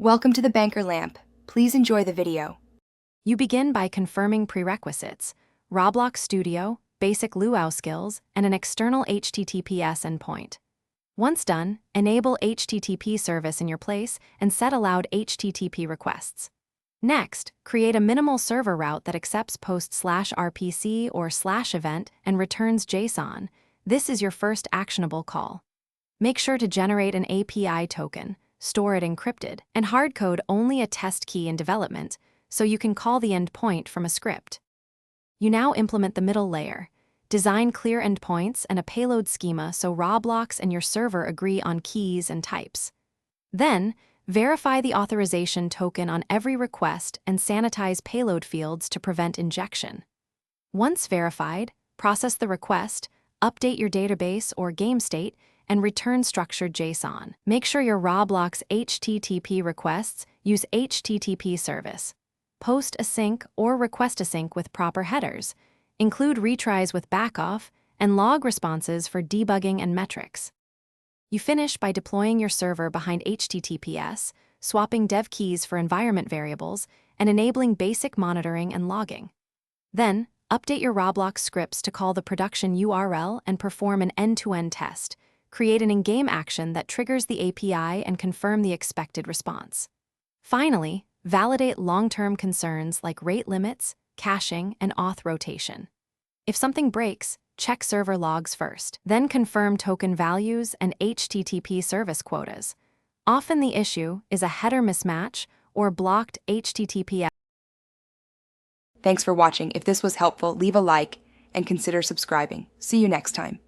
Welcome to the Banker Lamp. Please enjoy the video. You begin by confirming prerequisites: Roblox Studio, basic Luau skills, and an external HTTPS endpoint. Once done, enable HTTP service in your place and set allowed HTTP requests. Next, create a minimal server route that accepts post/RPC or /event and returns JSON. This is your first actionable call. Make sure to generate an API token, store it encrypted, and hardcode only a test key in development, so you can call the endpoint from a script. You now implement the middle layer. Design clear endpoints and a payload schema so Roblox and your server agree on keys and types. Then, verify the authorization token on every request and sanitize payload fields to prevent injection. Once verified, process the request, update your database or game state, and return structured JSON. Make sure your Roblox HTTP requests use HTTP service. Post async or request async with proper headers. Include retries with backoff, and log responses for debugging and metrics. You finish by deploying your server behind HTTPS, swapping dev keys for environment variables, and enabling basic monitoring and logging. Then, update your Roblox scripts to call the production URL and perform an end-to-end test. Create an in-game action that triggers the API and confirm the expected response. Finally, validate long-term concerns like rate limits, caching, and auth rotation. If something breaks, check server logs first, then confirm token values and HTTP service quotas. Often the issue is a header mismatch or blocked HTTPS. Thanks for watching. If this was helpful, leave a like and consider subscribing. See you next time.